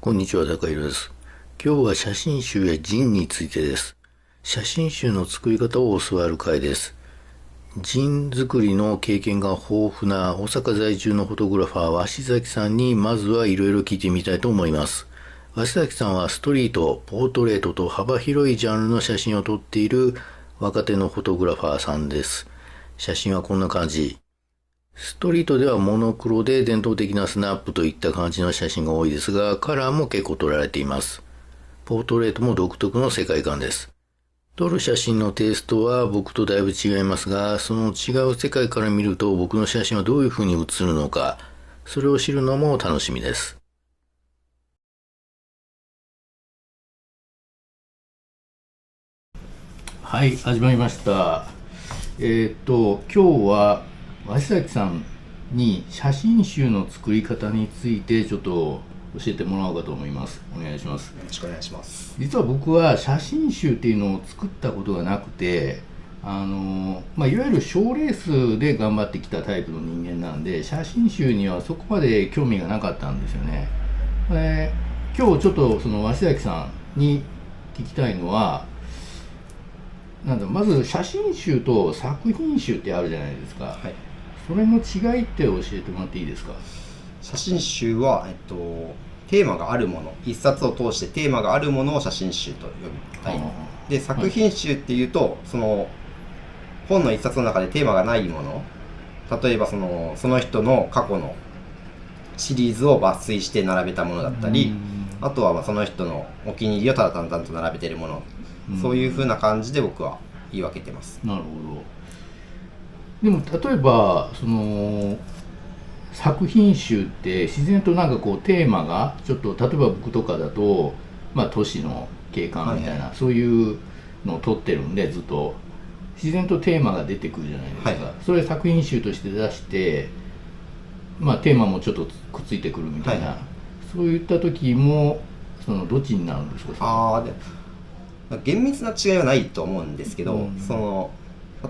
こんにちは、高弘です。今日は写真集やジンについてです。写真集の作り方を教わる回です。ジン作りの経験が豊富な大阪在住のフォトグラファー、鷲崎さんにまずはいろいろ聞いてみたいと思います。鷲崎さんはストリート、ポートレートと幅広いジャンルの写真を撮っている若手のフォトグラファーさんです。写真はこんな感じ。ストリートではモノクロで伝統的なスナップといった感じの写真が多いですが、カラーも結構撮られています。ポートレートも独特の世界観です。撮る写真のテイストは僕とだいぶ違いますが、その違う世界から見ると僕の写真はどういう風に写るのか、それを知るのも楽しみです。はい、始まりました。今日は鷲崎さんに写真集の作り方についてちょっと教えてもらおうかと思います。お願いします。よろしくお願いします。実は僕は写真集っていうのを作ったことがなくて、いわゆる賞レースで頑張ってきたタイプの人間なんで、写真集にはそこまで興味がなかったんですよね。今日ちょっとその鷲崎さんに聞きたいのは、まず写真集と作品集ってあるじゃないですか。はい、それの違いって教えてもらっていいですか？写真集は、テーマがあるもの、一冊を通してテーマがあるものを写真集と呼びたい。で、作品集っていうと、その本の一冊の中でテーマがないもの、例えばその人の過去のシリーズを抜粋して並べたものだったり、あとはその人のお気に入りをただ淡々と並べているもの、そういう風な感じで僕は言い分けてます。なるほど。でも例えばその作品集って自然とこうテーマがちょっと、例えば僕とかだと都市の景観みたいな、そういうのを撮ってるんで、ずっと自然とテーマが出てくるじゃないですか。それ作品集として出して、テーマもちょっとくっついてくるみたいな、そういった時もそのどっちになるんですか？厳密な違いはないと思うんですけど、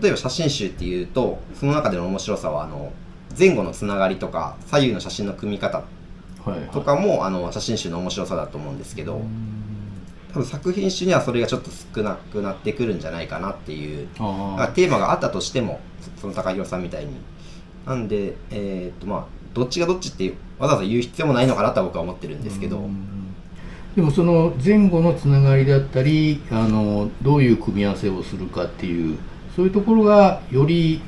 例えば写真集っていうと、その中での面白さは前後のつながりとか左右の写真の組み方とかも、写真集の面白さだと思うんですけど、多分作品集にはそれがちょっと少なくなってくるんじゃないかなっていう。テーマがあったとしても、その高弘さんみたいになんで、どっちがどっちってわざわざ言う必要もないのかなと僕は思ってるんですけど、でもその前後のつながりだったり、どういう組み合わせをするかっていう、そういうところがより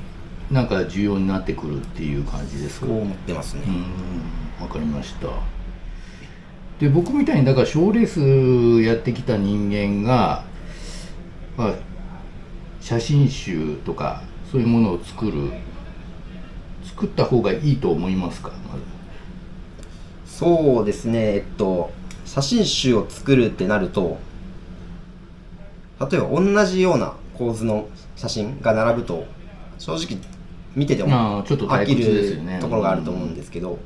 重要になってくるっていう感じですか？そう思ってますね。わかりました。で、僕みたいに賞レースやってきた人間が、写真集とかそういうものを作った方がいいと思いますか？まずそうですね、写真集を作るってなると、例えば同じような構図の写真が並ぶと正直見ててもちょっと飽きですよるところがあると思うんですけど、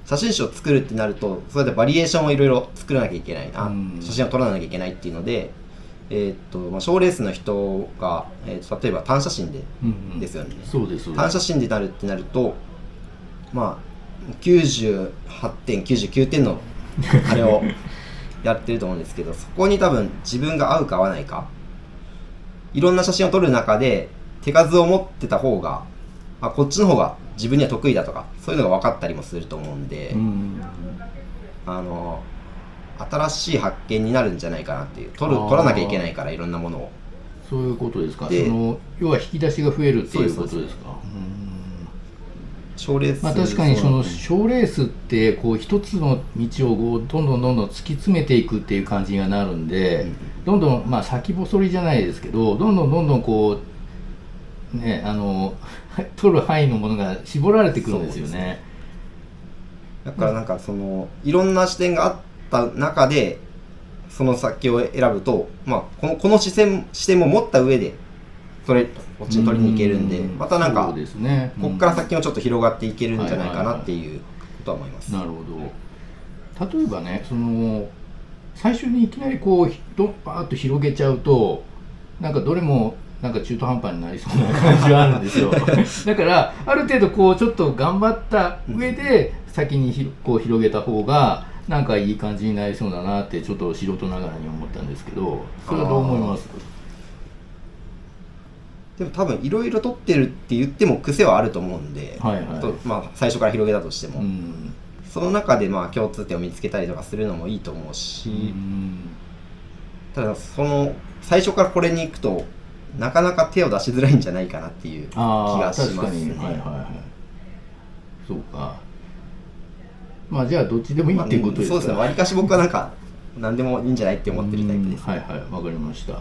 写真集を作るってなると、それでバリエーションをいろいろ作らなきゃいけない、写真を撮らなきゃいけないっていうので、賞レースの人が、例えば単写真で、ですよね。そうです。単写真でなるってなると、98点、99点のあれをやってると思うんですけど、そこに多分自分が合うか合わないか、いろんな写真を撮る中で手数を持ってた方が、こっちの方が自分には得意だとか、そういうのが分かったりもすると思うんで、新しい発見になるんじゃないかなっていう。撮らなきゃいけないから、いろんなものを。そういうことですか。要は引き出しが増えるっていうことですか？賞レース、確かにその賞レースってこう一つの道をどんどん突き詰めていくっていう感じになるんで、どんどん先細りじゃないですけど、どんどんこうね、取る範囲のものが絞られてくるんですよね。だからいろんな視点があった中でその先を選ぶと、この視点も持った上でこっちに取りに行けるんで、またそうですね、こっから先もちょっと広がっていけるんじゃないかなっていうことは思います。なるほど。例えばね、最初にいきなりこうバーッと広げちゃうと、どれも中途半端になりそうな感じはあるんですよ。だからある程度こうちょっと頑張った上で先にこう広げた方がなんかいい感じになりそうだなってちょっと素人ながらに思ったんですけど、それはどう思います？でも多分いろいろ撮ってるって言っても癖はあると思うんで、はいはい、まあ、最初から広げたとしても、うん、その中でまあ共通点を見つけたりとかするのもいいと思うし、うん、ただその最初からこれに行くとなかなか手を出しづらいんじゃないかなっていう気がしますね。はいはいはい、そうか。まあじゃあどっちでもいいっていうことですか？そうですね。わりかし僕はなんか何でもいいんじゃないって思ってるタイプです、ね。はいはい、わかりました。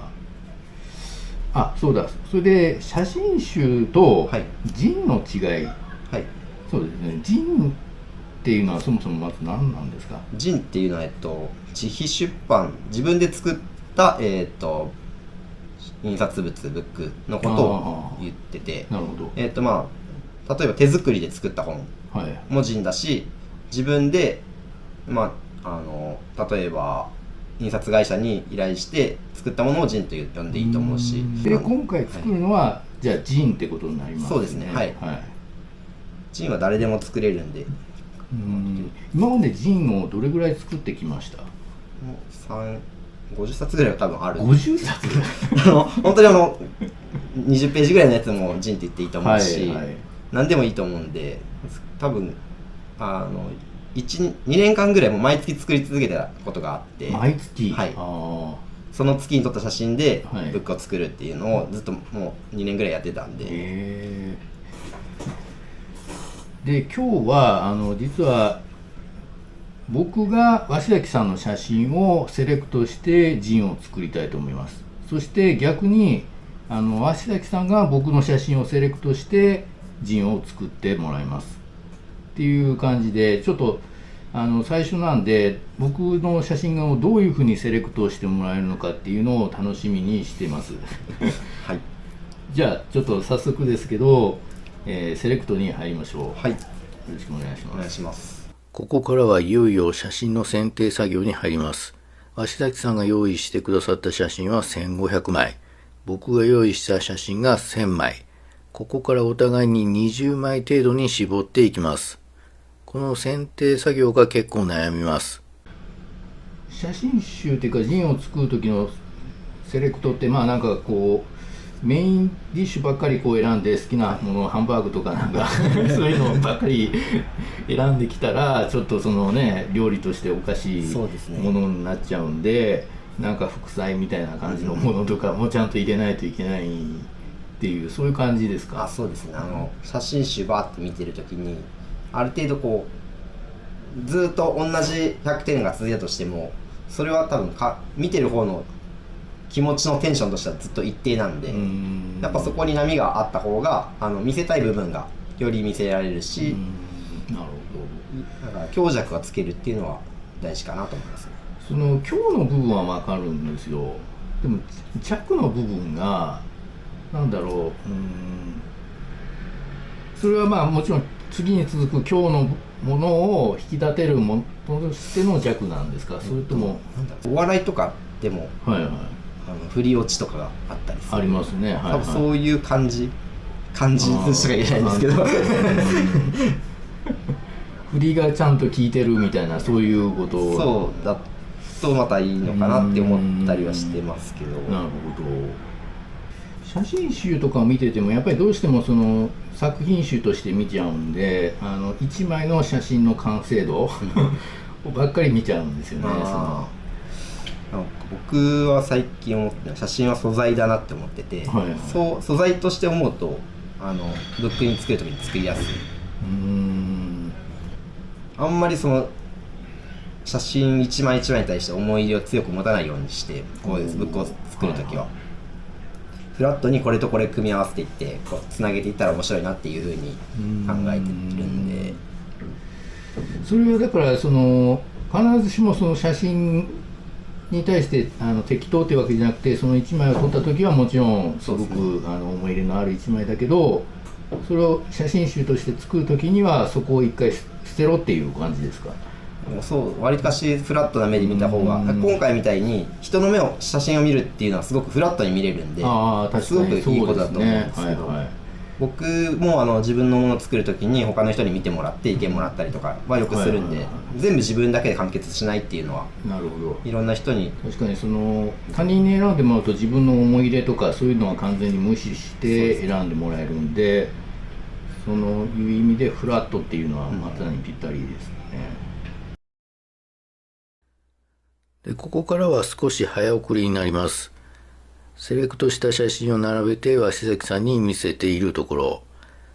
あ、そうだ。それで写真集とジンの違い、はい、そうですね。ジンっていうのはそもそもまず何なんですか？ジンっていうのは自費出版、自分で作った印刷物ブックのことを言ってて、なるほど。まあ例えば手作りで作った本もジンだし、自分でまあ例えば印刷会社に依頼して作ったものをジンと呼んでいいと思うし、で今回作るのは、はい、じゃあジンってことになりますね。そうですね、はい、はい、ジンは誰でも作れるんで。今までジンをどれぐらい作ってきました？もう50冊ぐらいは多分ある。50冊ぐらい本当に20ページぐらいのやつもジンって言っていいと思うし、はいはい、何でもいいと思うんで、多分2年間ぐらいも毎月作り続けたことがあって、毎月、はい、その月に撮った写真でブックを作るっていうのをずっともう2年ぐらいやってたんで、で今日は実は僕が鷲崎さんの写真をセレクトしてジンを作りたいと思います。そして逆に鷲崎さんが僕の写真をセレクトしてジンを作ってもらいますっていう感じで、ちょっと最初なんで僕の写真をどういうふうにセレクトしてもらえるのかっていうのを楽しみにしてますはい、じゃあちょっと早速ですけど、セレクトに入りましょう。はい、よろしくお願いします。お願いします。ここからはいよいよ写真の選定作業に入ります。鷲崎さんが用意してくださった写真は1500枚、僕が用意した写真が1000枚。ここからお互いに20枚程度に絞っていきます。この選定作業が結構悩みます。写真集っていうかジンを作る時のセレクトって、まあなんかこうメインディッシュばっかりこう選んで、好きなものハンバーグとかなんかそういうのばっかり選んできたらちょっとそのね料理としておかしいものになっちゃうんで、なんか副菜みたいな感じのものとかもちゃんと入れないといけないっていう、そういう感じですか？そうですね。写真集バーって見てるときにある程度こうずっと同じ100点が続いたとしても、それは多分見てる方の気持ちのテンションとしてはずっと一定なんで、やっぱそこに波があった方が見せたい部分がより見せられるし、なるほど。だから強弱がつけるっていうのは大事かなと思いますね。その強の部分は分かるんですよ。でも弱の部分がなんだろう、それはまあもちろん次に続く強のものを引き立てるものとしての弱なんですか？それともお笑いとかでも、はいはい、振り落ちとかがあったりする。ありますね、はいはい、多分そういう感じとしか言えないんですけど振りがちゃんと効いてるみたいな、そういうことをそうだとまたいいのかなって思ったりはしてますけど。なるほど。写真集とかを見ててもやっぱりどうしてもその作品集として見ちゃうんで、1枚の写真の完成度ばっかり見ちゃうんですよね。僕は最近思ってるのは写真は素材だなって思ってて、はいはい、そう素材として思うとブックに作るときに作りやすい。あんまりその写真一枚一枚に対して思い入れを強く持たないようにして、こういうブックを作るときは、フラットにこれとこれ組み合わせていってこうつなげていったら面白いなっていうふうに考えてるんで、それはだからその必ずしもその写真に対して適当というわけじゃなくて、その1枚を撮った時はもちろんすごく思い入れのある1枚だけど、それを写真集として作る時にはそこを一回捨てろっていう感じですか？そう割かしフラットな目で見た方が、今回みたいに人の目写真を見るっていうのはすごくフラットに見れるんで、すごくいいことだと思うんですけど、僕も自分のものを作るときに他の人に見てもらって意見もらったりとかはよくするんで、全部自分だけで完結しないっていうのは、なるほど。いろんな人に。確かに他人に選んでもらうと自分の思い入れとかそういうのは完全に無視して選んでもらえるんで、そういう意味でフラットっていうのはまさにぴったりですね。で、ここからは少し早送りになります。セレクトした写真を並べて鷲崎さんに見せているところ、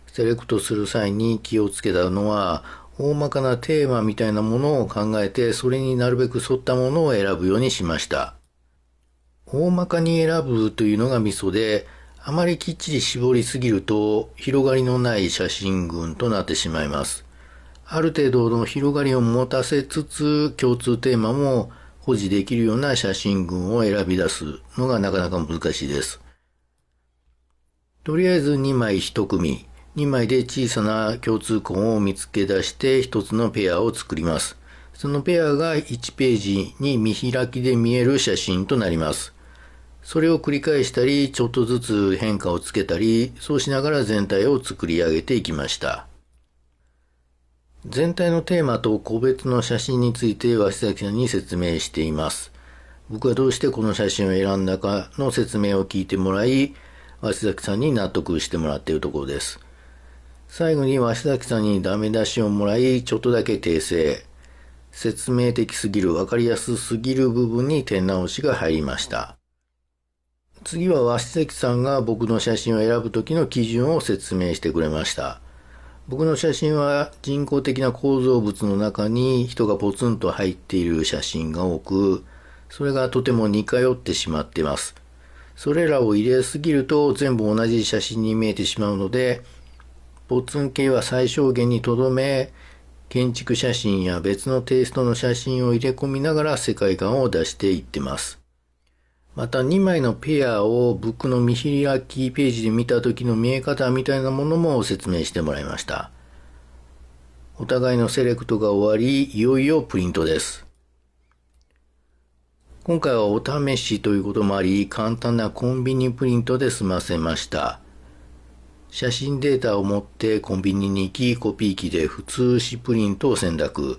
セレクトする際に気をつけたのは、大まかなテーマみたいなものを考えて、それになるべく沿ったものを選ぶようにしました。大まかに選ぶというのがミソで、あまりきっちり絞りすぎると広がりのない写真群となってしまいます。ある程度の広がりを持たせつつ、共通テーマも保持できるような写真群を選び出すのがなかなか難しいです。とりあえず2枚1組、2枚で小さな共通項を見つけ出して1つのペアを作ります。そのペアが1ページに見開きで見える写真となります。それを繰り返したり、ちょっとずつ変化をつけたり、そうしながら全体を作り上げていきました。全体のテーマと個別の写真について鷲崎さんに説明しています。僕はどうしてこの写真を選んだかの説明を聞いてもらい、鷲崎さんに納得してもらっているところです。最後に鷲崎さんにダメ出しをもらい、ちょっとだけ訂正。説明的すぎる、わかりやすすぎる部分に点直しが入りました。次は鷲崎さんが僕の写真を選ぶ時の基準を説明してくれました。僕の写真は人工的な構造物の中に人がポツンと入っている写真が多く、それがとても似通ってしまっています。それらを入れすぎると全部同じ写真に見えてしまうので、ポツン系は最小限にとどめ、建築写真や別のテイストの写真を入れ込みながら世界観を出していってます。また2枚のペアをブックの見開きページで見た時の見え方みたいなものも説明してもらいました。お互いのセレクトが終わり、いよいよプリントです。今回はお試しということもあり、簡単なコンビニプリントで済ませました。写真データを持ってコンビニに行き、コピー機で普通紙プリントを選択。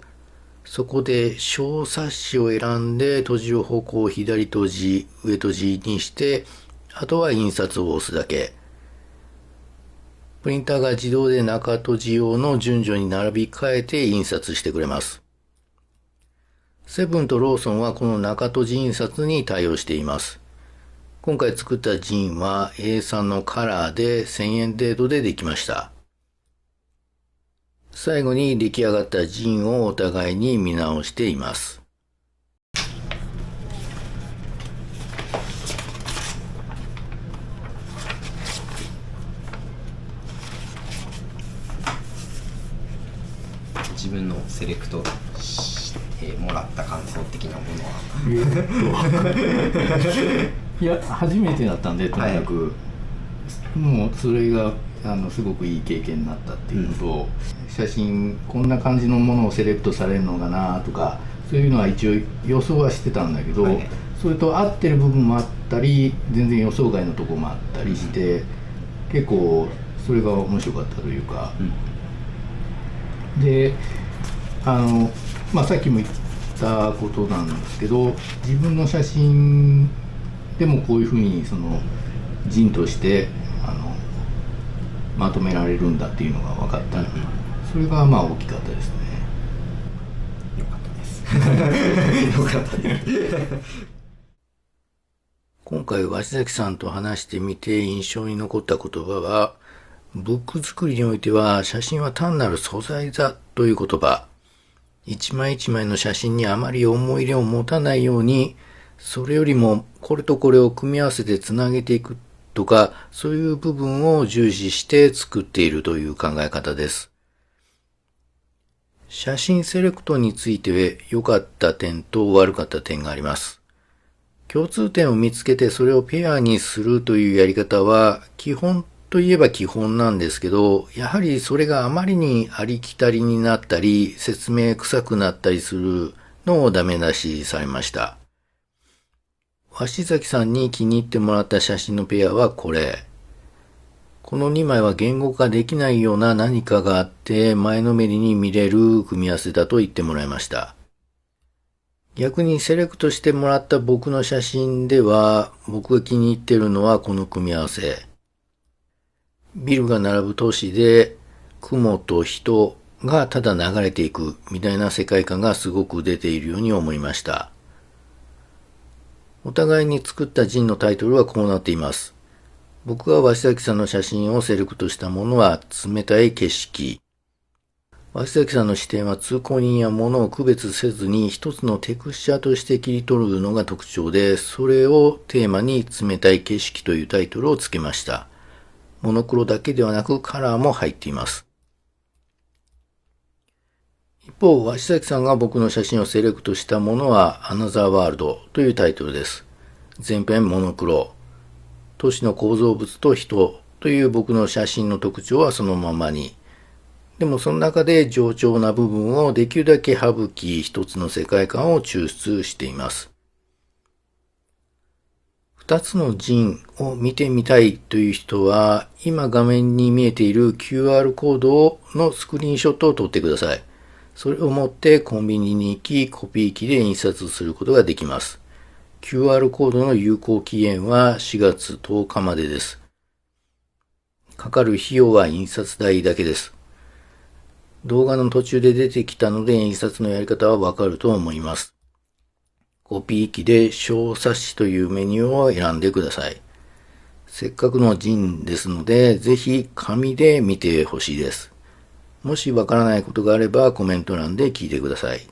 そこで小冊子を選んで閉じる方向を左閉じ、上閉じにして、あとは印刷を押すだけ。プリンターが自動で中閉じ用の順序に並び替えて印刷してくれます。セブンとローソンはこの中閉じ印刷に対応しています。今回作ったジンは A3 のカラーで1000円程度でできました。最後に出来上がったジンをお互いに見直しています。自分のセレクトしてもらった感想的なものはいや、初めてだったんで、とにかく、もうそれがすごくいい経験になったっていうのと、写真こんな感じのものをセレクトされるのかなとか、そういうのは一応予想はしてたんだけど、それと合ってる部分もあったり、全然予想外のところもあったりして、結構それが面白かったというか、でさっきも言ったことなんですけど、自分の写真でもこういうふうに人としてまとめられるんだっていうのが分かった、それが大きかったですね。よかったですよかったです今回鷲崎さんと話してみて印象に残った言葉は、ブック作りにおいては写真は単なる素材だという言葉。一枚一枚の写真にあまり思い入れを持たないように、それよりもこれとこれを組み合わせてつなげていくとか、そういう部分を重視して作っているという考え方です。写真セレクトについて良かった点と悪かった点があります。共通点を見つけてそれをペアにするというやり方は基本といえば基本なんですけど、やはりそれがあまりにありきたりになったり、説明臭くなったりするのをダメ出しされました。鷲崎さんに気に入ってもらった写真のペアはこれこの2枚は言語化できないような何かがあって前のめりに見れる組み合わせだと言ってもらいました。逆にセレクトしてもらった僕の写真では僕が気に入っているのはこの組み合わせ。ビルが並ぶ都市で雲と人がただ流れていくみたいな世界観がすごく出ているように思いました。お互いに作ったジンのタイトルはこうなっています。僕が鷲崎さんの写真をセレクトしたものは冷たい景色。鷲崎さんの視点は通行人や物を区別せずに一つのテクスチャーとして切り取るのが特徴で、それをテーマに冷たい景色というタイトルをつけました。モノクロだけではなくカラーも入っています。一方、鷲崎さんが僕の写真をセレクトしたものはアナザーワールドというタイトルです。全編モノクロ。都市の構造物と人という僕の写真の特徴はそのままに。でもその中で冗長な部分をできるだけ省き、一つの世界観を抽出しています。二つのジンを見てみたいという人は、今画面に見えている QR コードのスクリーンショットを撮ってください。それを持ってコンビニに行き、コピー機で印刷することができます。QR コードの有効期限は4月10日までです。かかる費用は印刷代だけです。動画の途中で出てきたので印刷のやり方はわかると思います。コピー機で小冊子というメニューを選んでください。せっかくのジンですので、ぜひ紙で見てほしいです。もしわからないことがあればコメント欄で聞いてください。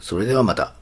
それではまた。